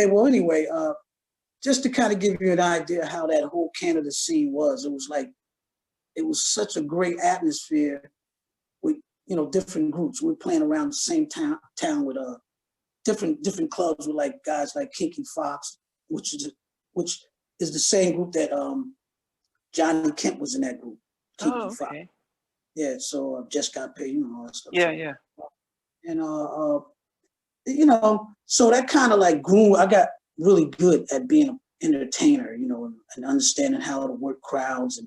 Okay, well, anyway, just to kind of give you an idea how that whole Canada scene was, it was such a great atmosphere with, you know, different groups. We were playing around the same town with different clubs with like guys like Kinky Fox, which is the same group that Johnny Kemp was in that group. Kinky Fox. Yeah, so Just Got Paid, you know, all that stuff. Yeah, so, yeah. And you know, so that kind of like grew. I got really good at being an entertainer, you know, and understanding how to work crowds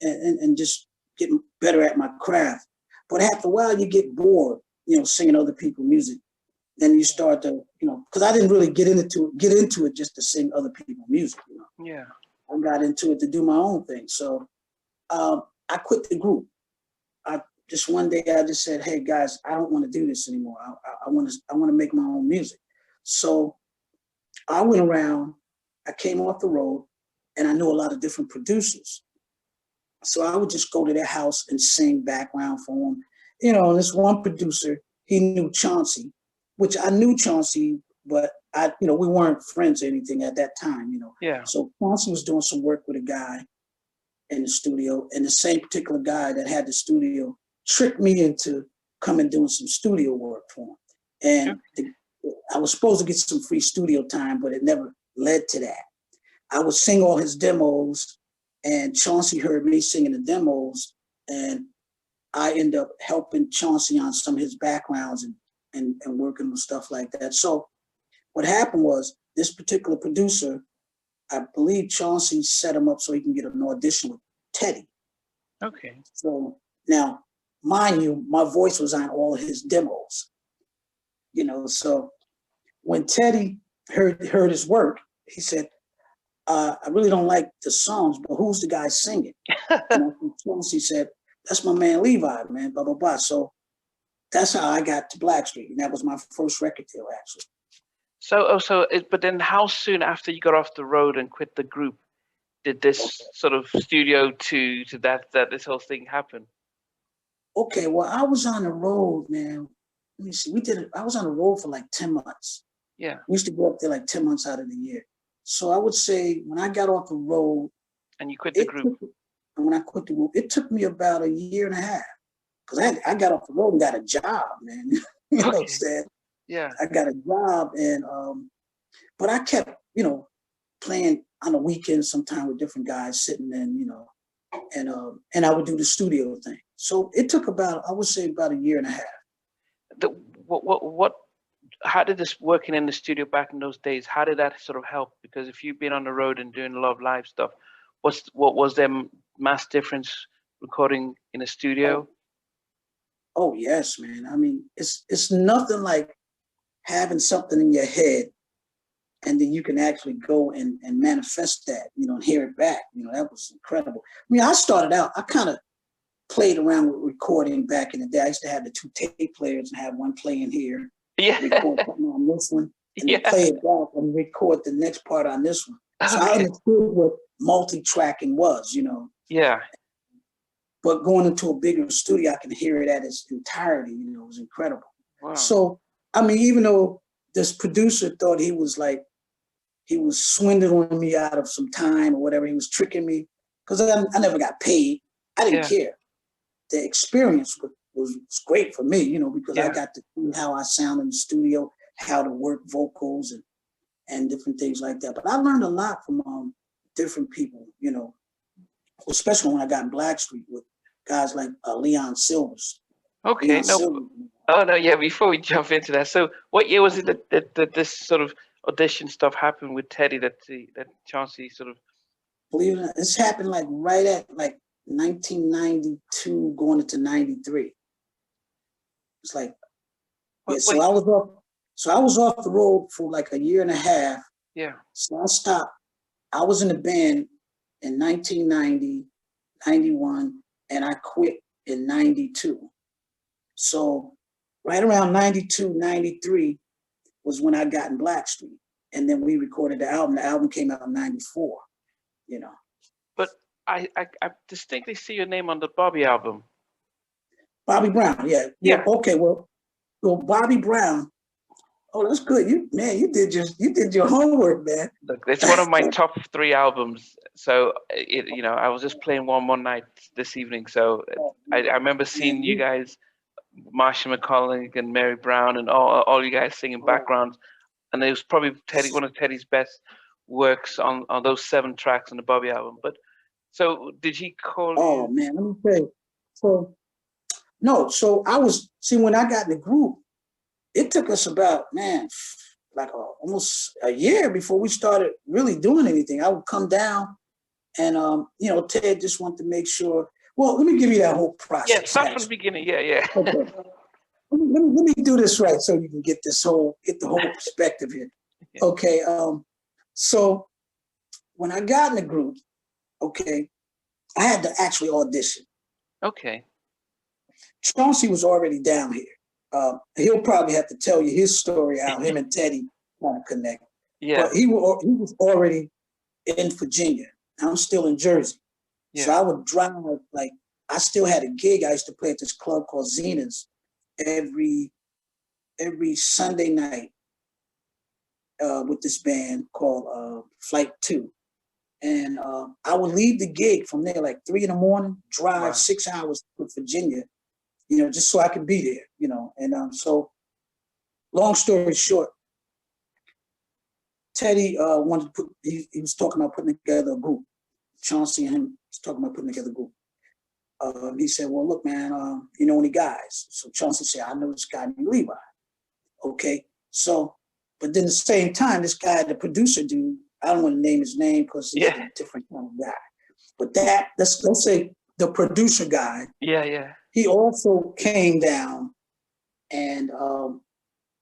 and just getting better at my craft. But after a while, you get bored, you know, singing other people's music. Then you start to, you know, because I didn't really get into it just to sing other people's music, you know. Yeah. I got into it to do my own thing. So I quit the group. Just one day I just said, hey guys, I don't want to do this anymore. I want to make my own music. So I went around, I came off the road, and I knew a lot of different producers. So I would just go to their house and sing background for them. You know, and this one producer, he knew Chauncey, which I knew Chauncey, but you know, we weren't friends or anything at that time, you know. Yeah. So Chauncey was doing some work with a guy in the studio, and the same particular guy that had the studio tricked me into coming doing some studio work for him. And I was supposed to get some free studio time, but it never led to that. I would sing all his demos, and Chauncey heard me singing the demos, and I ended up helping Chauncey on some of his backgrounds and working with stuff like that. So what happened was this particular producer, I believe Chauncey set him up so he can get an audition with Teddy. Okay. So now, mind you, my voice was on all of his demos, you know. So when Teddy heard his work, he said, I really don't like the songs, but who's the guy singing? And Chauncey said, that's my man Levi, man, blah, blah, blah. So that's how I got to BLACKstreet. And that was my first record deal, actually. But then how soon after you got off the road and quit the group did this sort of studio to that this whole thing happen? Okay, well, I was on the road, man. Let me see. I was on the road for like 10 months. Yeah. We used to go up there like 10 months out of the year. So I would say when I got off the road. And you quit the group. And when I quit the group, it took me about a year and a half. Because I got off the road and got a job, man. You know what I'm saying? Yeah. I got a job, and but I kept, you know, playing on the weekends sometime with different guys sitting in, you know, and I would do the studio thing. So it took I would say about a year and a half. How did this working in the studio back in those days, how did that sort of help? Because if you've been on the road and doing a lot of live stuff, what was there mass difference recording in a studio? Oh yes, man. I mean, it's nothing like having something in your head and then you can actually go and manifest that, you know, and hear it back. You know, that was incredible. I mean, I started out, I kind of played around with recording back in the day. I used to have the 2 tape players and have one playing here, record something on this one, and then play it back and record the next part on this one. So I understood what multi-tracking was, you know. Yeah. But going into a bigger studio, I can hear it at its entirety, you know, it was incredible. Wow. So, I mean, even though this producer thought he was swindling me out of some time or whatever, he was tricking me, because I never got paid. I didn't care. The experience was great for me, you know, because I got to see how I sound in the studio, how to work vocals and different things like that. But I learned a lot from different people, you know, especially when I got in BLACKstreet with guys like Leon Silvers. Okay, before we jump into that, so what year was it that this sort of audition stuff happened with Teddy, that Chauncey sort of... Believe it or not, this happened like right at like 1992 going into 93. It's like, so I was off the road for like a year and a half. Yeah. So I stopped. I was in the band in 1990, 91, and I quit in 92. So right around 92, 93 was when I got in BLACKstreet. And then we recorded the album. The album came out in 94, you know. But I distinctly see your name on the Bobby album. Bobby Brown, yeah. Okay, well, Bobby Brown, Oh, that's good. You did your homework, man. Look, it's one of my top 3 albums. So I was just playing one night this evening. So I remember seeing you guys, Marcia McCullough and Mary Brown, and all you guys singing backgrounds, and it was probably one of Teddy's best works on those 7 tracks on the Bobby album. But so did he call you? Oh man, let me tell you. So when I got in the group, it took us about, almost a year before we started really doing anything. I would come down and, Ted just wanted to make sure. Well, let me give you that whole process. Yeah, start from the beginning. Yeah. Okay. Let me do this right so you can get the whole perspective here. Yeah. Okay. So when I got in the group, okay, I had to actually audition. Okay. Chauncey was already down here. He'll probably have to tell you his story, how him and Teddy kind of connect. Yeah. But he was already in Virginia. I'm still in Jersey. Yeah. So I would drive, I still had a gig. I used to play at this club called Zena's every Sunday night with this band called Flight 2. And I would leave the gig from there 3 a.m, drive 6 hours to Virginia, just so I could be there, And so, long story short, Teddy wanted to he was talking about putting together a group. Chauncey and him was talking about putting together a group. He said, well, look, man, you know any guys? So Chauncey said, I know this guy named Levi. Okay, so, but then at the same time, this guy, the producer dude, I don't want to name his name because he's a different kind of guy. But let's say the producer guy. Yeah. He also came down and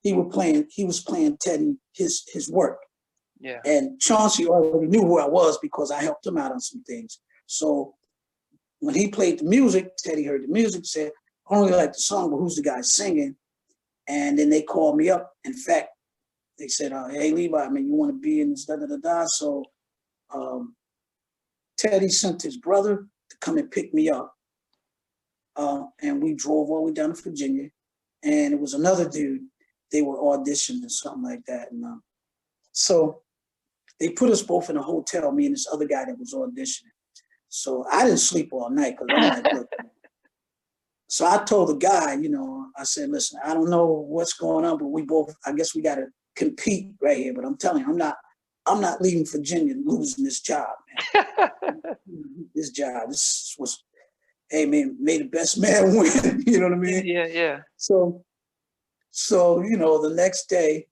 he was playing Teddy his work. Yeah. And Chauncey already knew who I was because I helped him out on some things. So when he played the music, Teddy heard the music, said, I only like the song, but who's the guy singing? And then they called me up. In fact, they said, hey, Levi, you want to be in this da-da-da-da. So Teddy sent his brother to come and pick me up. And we drove all the way down to Virginia. And it was another dude. They were auditioning or something like that. And so they put us both in a hotel, me and this other guy that was auditioning. So I didn't sleep all night because I'm like, look. So I told the guy, I said, listen, I don't know what's going on, but I guess we got to compete right here. But I'm telling you, I'm not leaving Virginia and losing this job, man. This job, this was, hey man, may the best man win. You know what I mean? Yeah. So the next day,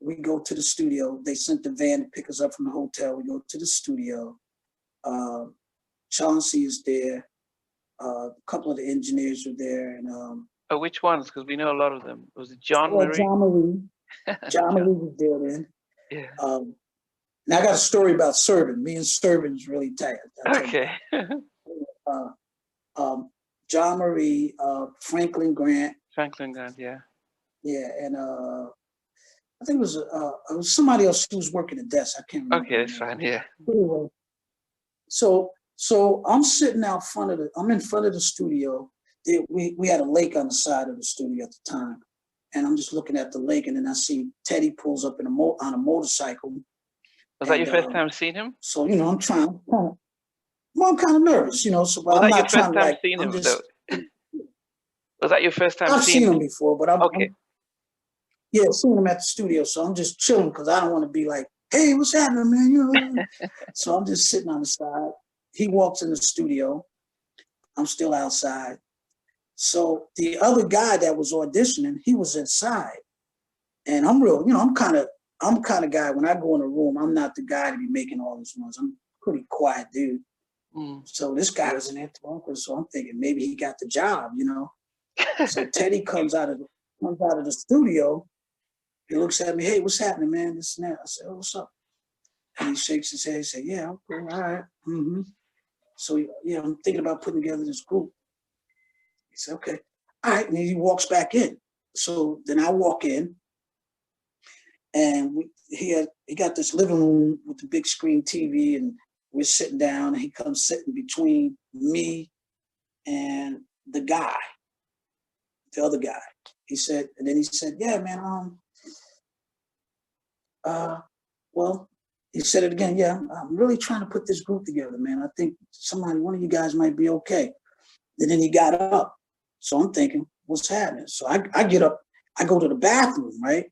we go to the studio. They sent the van to pick us up from the hotel. We go to the studio. Chauncey is there. A couple of the engineers were there, and which ones? Because we know a lot of them. Was it John Marie? John Marie. John Marie was there then. Yeah. Now I got a story about Servin. Me and Servin is really tight. Okay. John Marie, Franklin Grant. Yeah. Yeah, and I think it was somebody else who was working the desk. I can't remember. Okay, that's fine. Yeah. Anyway, so I'm sitting out I'm in front of the studio. We had a lake on the side of the studio at the time. And I'm just looking at the lake, and then I see Teddy pulls up on a motorcycle. Was that your first time seeing him? So, I'm kind of nervous, so Was I'm that your not trying first to time seeing him, though? Was that your first time I've seeing him? I've seen him before, but okay. I've seen him at the studio, so I'm just chilling because I don't want to be like, hey, what's happening, man? So I'm just sitting on the side. He walks in the studio. I'm still outside. So the other guy that was auditioning, he was inside. And I'm real, I'm kind of guy, when I go in a room, I'm not the guy to be making all these noise. I'm a pretty quiet dude. So this guy was in there talking, so I'm thinking maybe he got the job, So Teddy comes out of the studio. He looks at me, hey, what's happening, man? This and that. I said, oh, what's up? And he shakes his head. He said, yeah, I'm cool. All right. Mm-hmm. So, I'm thinking about putting together this group. He said, okay. All right. And he walks back in. So then I walk in, and he got this living room with the big screen TV, and we're sitting down, and he comes sitting between me and the other guy. he said, yeah, man, well, he said it again. Yeah, I'm really trying to put this group together, man. I think one of you guys might be okay. And then he got up. So I'm thinking, what's happening? So I get up, I go to the bathroom, right?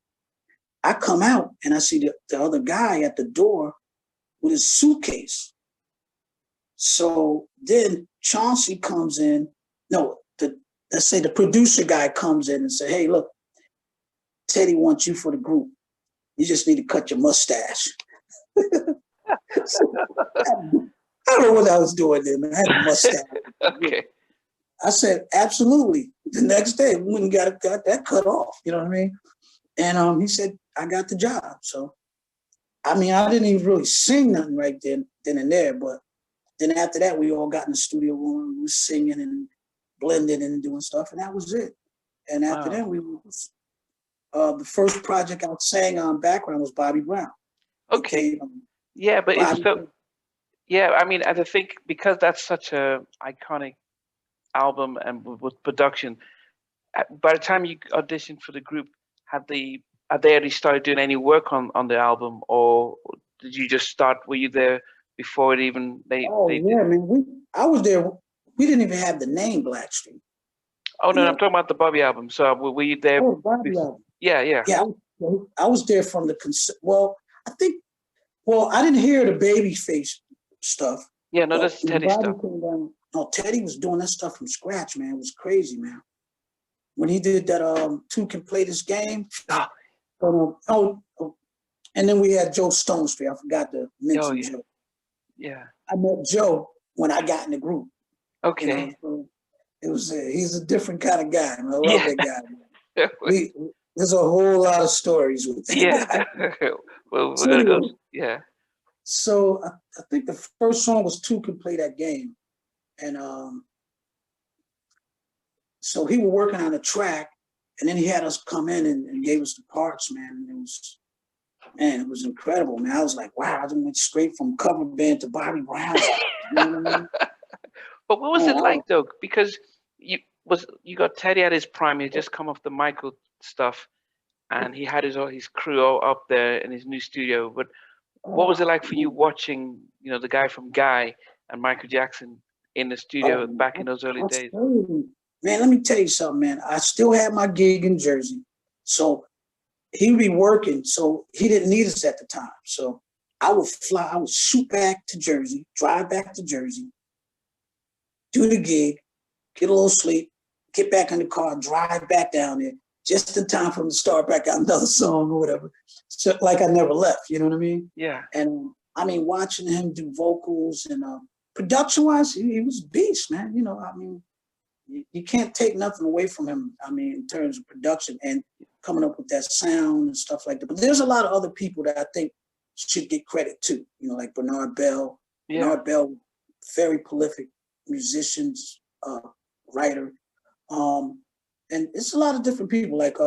I come out and I see the other guy at the door with his suitcase. So then Chauncey comes in. No, let's say the producer guy comes in and say, hey, look, Teddy wants you for the group. You just need to cut your mustache. So, I don't know what I was doing there, man. I had a mustache. Okay. I said, absolutely. The next day, we went and got that cut off. You know what I mean? And he said, I got the job. So, I mean, I didn't even really sing nothing right then and there. But then after that, we all got in the studio room. We were singing and blending and doing stuff. And that was it. And after that, the first project I sang on background was Bobby Brown. Okay. Yeah, but it's so, yeah, I mean, I think because that's such a iconic album and with production, by the time you auditioned for the group, had they already started doing any work on the album, or did you just start? Were you there before it even yeah, man. I was there. We didn't even have the name BLACKstreet. Oh no, I'm talking about the Bobby album. So were you there? Oh, Bobby album. Yeah. Yeah, I was there from the I didn't hear the Babyface stuff. Yeah, no, that's Teddy stuff. No, Teddy was doing that stuff from scratch, man. It was crazy, man. When he did that, Two Can Play This Game. And then we had Joe Stonestreet. I forgot to mention Joe. Yeah. I met Joe when I got in the group. Okay. So he's a different kind of guy. Man. I love that guy. Man. There's a whole lot of stories with him. Yeah. Well, we're gonna go. Yeah. So I think the first song was Two Can Play That Game. And so he was working on a track, and then he had us come in and gave us the parts, man. And it was incredible, man. I was like, wow, I just went straight from cover band to Bobby Brown. You know what I mean? But what was it like though? Because you got Teddy at his prime. He had just come off the Michael stuff, and he had his crew all up there in his new studio. But what was it like for you watching, the guy from Guy and Michael Jackson in the studio back in those early days? Man, let me tell you something, man. I still had my gig in Jersey. So he would be working. So he didn't need us at the time. So I would shoot back to Jersey, drive back to Jersey, do the gig, get a little sleep, get back in the car, drive back down there, just in time for him to start back out another song or whatever. So, like I never left, you know what I mean? Yeah. And I mean, watching him do vocals and production-wise, he was a beast, man. You can't take nothing away from him, in terms of production and coming up with that sound and stuff like that. But there's a lot of other people that I think should get credit too, like Bernard Bell. Yeah. Bernard Bell, very prolific musicians, writer. And it's a lot of different people like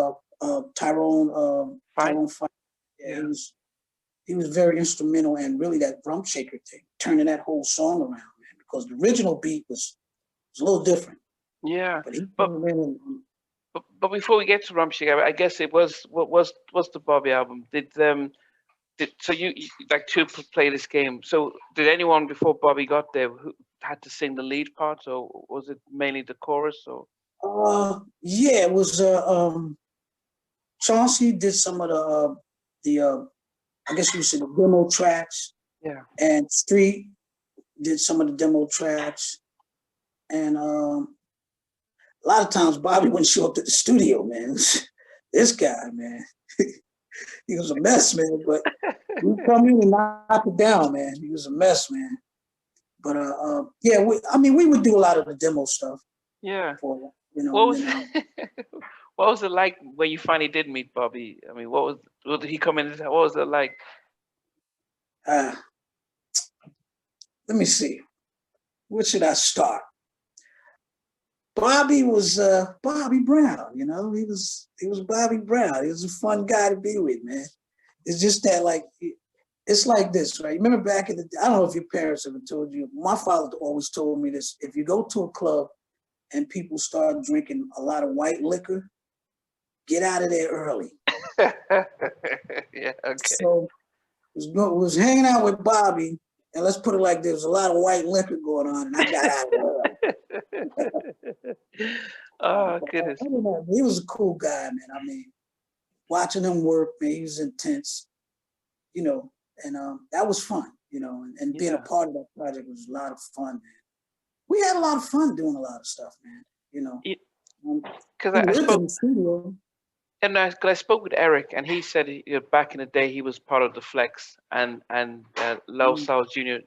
Tyrone Fight. Yeah, he was very instrumental, and really that drum shaker thing, turning that whole song around, man, because the original beat was a little different. Yeah, but before we get to Drum Shaker, I guess it was the Bobby album. So you like to play this game? So did anyone before Bobby got there who had to sing the lead parts, or was it mainly the chorus? Or yeah, it was. Chauncey did some of the I guess you would say the demo tracks. Yeah. And Street did some of the demo tracks, and a lot of times Bobby wouldn't show up to the studio, man. This guy, man, he was a mess, man. But we come in and knock it down, man. He was a mess, man. But yeah, we would do a lot of the demo stuff. Yeah. For, what was it like when you finally did meet Bobby? I mean, what did he come in? What was it like? Let me see. Where should I start? Bobby was Bobby Brown. He was Bobby Brown. He was a fun guy to be with, man. It's just that, it's like this, right? Remember back in the day, I don't know if your parents ever told you. My father always told me this: if you go to a club and people start drinking a lot of white liquor, get out of there early. Yeah, okay. So was hanging out with Bobby, and let's put it like there was a lot of white liquor going on, and I got out early. Oh, goodness. He was a cool guy, man. I mean, watching him work, man, he was intense, you know, and that was fun, you know, and being a part of that project was a lot of fun, man. We had a lot of fun doing a lot of stuff, man, you know. Because I spoke in the studio. And I spoke with Eric, and he said back in the day he was part of the Flex, and Lil Styles Jr.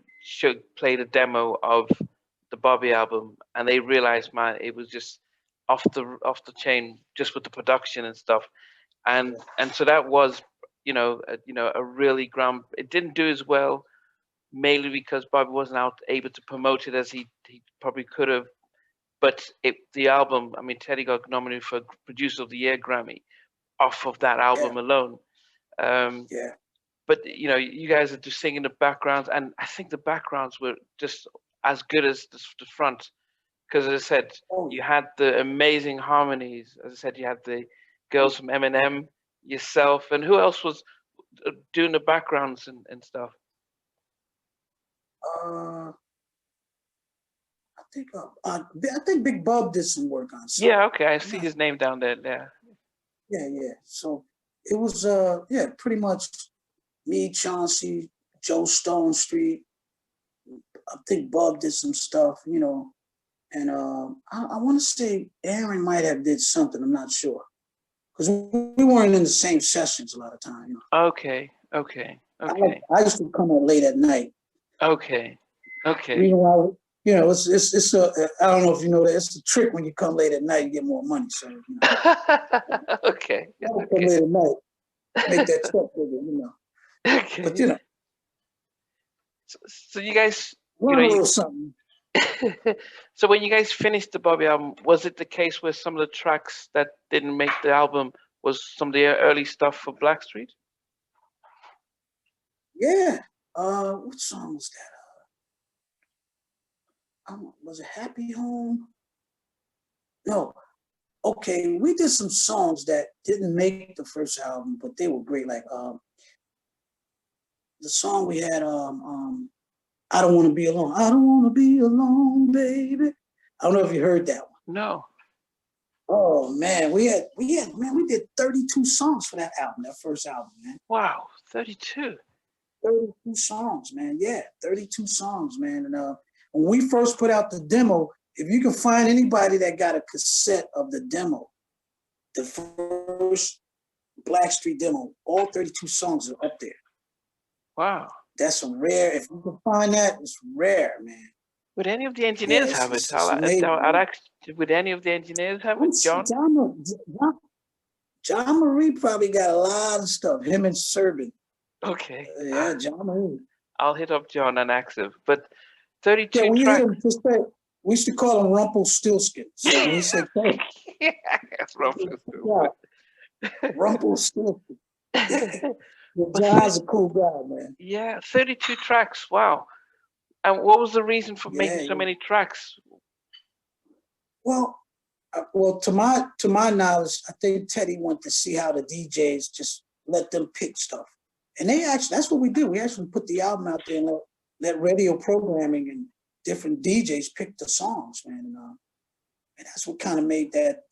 played a demo of the Bobby album, and they realized, man, it was just off the chain, just with the production and stuff, and so that was, a really It didn't do as well, mainly because Bobby wasn't able to promote it as he probably could have, but the album, I mean, Teddy got nominated for Producer of the Year Grammy off of that album alone. But you guys are just singing the backgrounds, and I think the backgrounds were just as good as the front, because as I said, you had the amazing harmonies. As I said, you had the girls from Eminem, yourself, and who else was doing the backgrounds and stuff? I think Big Bub did some work on something. Yeah, okay, I see his name down there. Yeah. So it was pretty much me, Chauncey, Joe Stonestreet. I think Bub did some stuff, you know, and I want to say Aaron might have did something. I'm not sure, because we weren't in the same sessions a lot of time. You know? Okay. I used to come out late at night. Okay. Meanwhile, you know, it's a I don't know if you know that it's a trick when you come late at night, you get more money. So, you know. Okay. Come late at night, make that check with you, you know. Okay. But you know. So you guys learn a little something. So when you guys finished the Bobby album, was it the case where some of the tracks that didn't make the album was some of the early stuff for BLACKstreet? Yeah. What song was that? Was it Happy Home? No. Okay, we did some songs that didn't make the first album, but they were great. Like the song we had, I Don't Want to Be Alone. I don't want to be alone, baby. I don't know if you heard that one. No. Oh man, we did 32 songs for that album, that first album, man. Wow, 32. 32 songs, man. Yeah, 32 songs, man. And when we first put out the demo, if you can find anybody that got a cassette of the demo, the first BLACKstreet demo, all 32 songs are up there. Wow. That's a rare. If you can find that, it's rare, man. Would any of the engineers have it? Would any of the engineers have it, John? John Marie probably got a lot of stuff. Him and Serban. Okay. Yeah, John Marie. I'll hit up John and Axel. But 32 we tracks. Hit him, just say, we used to call him Rumpelstiltskin. So when he said, "Hey," yes, Rumpelstiltskin. Rumpelstiltskin. John's a cool guy, man. Yeah, 32 tracks. Wow. And what was the reason for making so many tracks? Well, to my knowledge, I think Teddy wanted to see how the DJs just let them pick stuff, and that's what we did. We actually put the album out there and let radio programming and different DJs pick the songs, man. And that's what kind of made that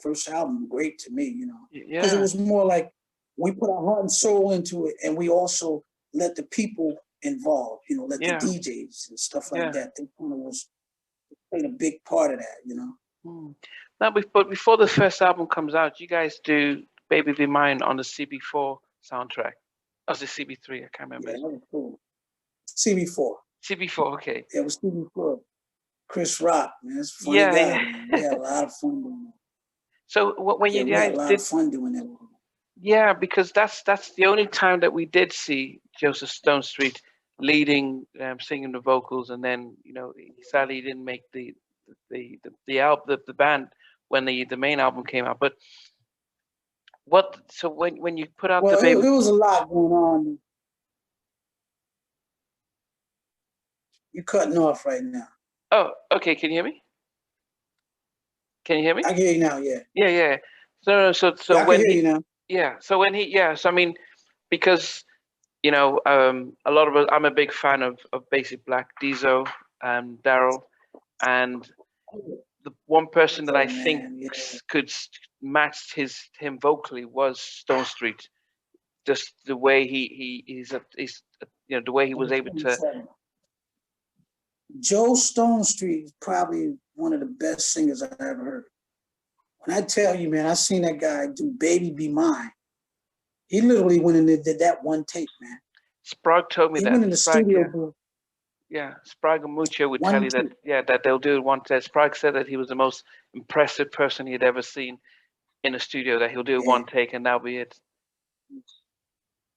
first album great to me, you know, because it was more like we put our heart and soul into it, and we also let the people involved, you know, let the DJs and stuff like that. They kind of played a big part of that, you know. Now, before the first album comes out, you guys do "Baby Be Mine" on the CB4 soundtrack. Oh, was it CB3? I can't remember. Yeah, that was cool. CB4. CB4, okay. Yeah, it was CB4. Chris Rock, man, it's a funny guy. Man. We had a lot of fun doing that. So when you guys had a lot of fun doing that. Yeah, because that's the only time that we did see Joseph Stonestreet leading, singing the vocals, and then sadly he didn't make the album, the band when the main album came out. But so when you put out the Baby, it was a lot going on. You're cutting off right now. Oh, okay. Can you hear me? Can you hear me? I can hear you now. Yeah. Yeah. So Yeah, I can when hear you now. so I mean, because you know, a lot of us, I'm a big fan of Basic Black, Dizo, Daryl, and the one person that I Oh think man, yeah. could match him vocally was Stone Street. Just the way he's you know, the way he was able to. Joe Stonestreet is probably one of the best singers I've ever heard. When I tell you, man, I seen that guy do "Baby Be Mine." He literally went in and did that one take, man. Sprague told me He that. went in the Sprague, studio yeah. booth, Yeah, Sprague and Mucho would tell one you that, take. yeah, that they'll do it one take. Sprague said that he was the most impressive person he had ever seen in a studio, that he'll do it Yeah, one take and that'll be it.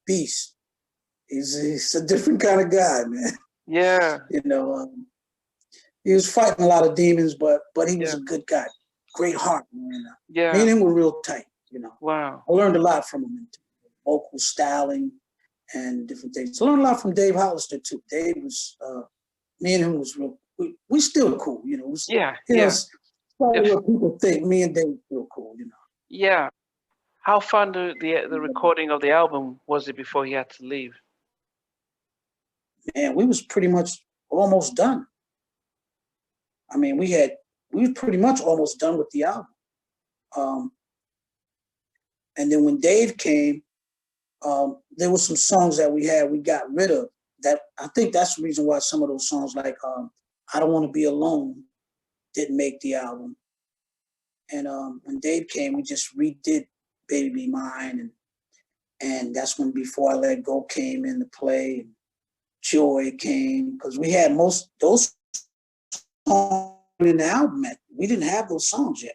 beast. He's a different kind of guy, man. Yeah, You know, he was fighting a lot of demons, but he was yeah, a good guy. Great heart, man. Me yeah. and him were real tight, you know. Wow. I learned a lot from him in vocal styling and different things. I learned a lot from Dave Hollister too. Dave was, me and him was real, we still cool, you know. Yeah, You know, yeah. it's probably what people think. Me and Dave still cool, you know. Yeah. How far the recording of the album was it before he had to leave? Man, we was pretty much almost done. I mean, we were pretty much almost done with the album. And then when Dave came, there were some songs that we got rid of. That I think that's the reason why some of those songs, like "I Don't Want to Be Alone," didn't make the album. And when Dave came, we just redid "Baby Be Mine," and that's when "Before I Let Go" came into play. And "Joy" came, because we had most those songs in the album. We didn't have those songs yet.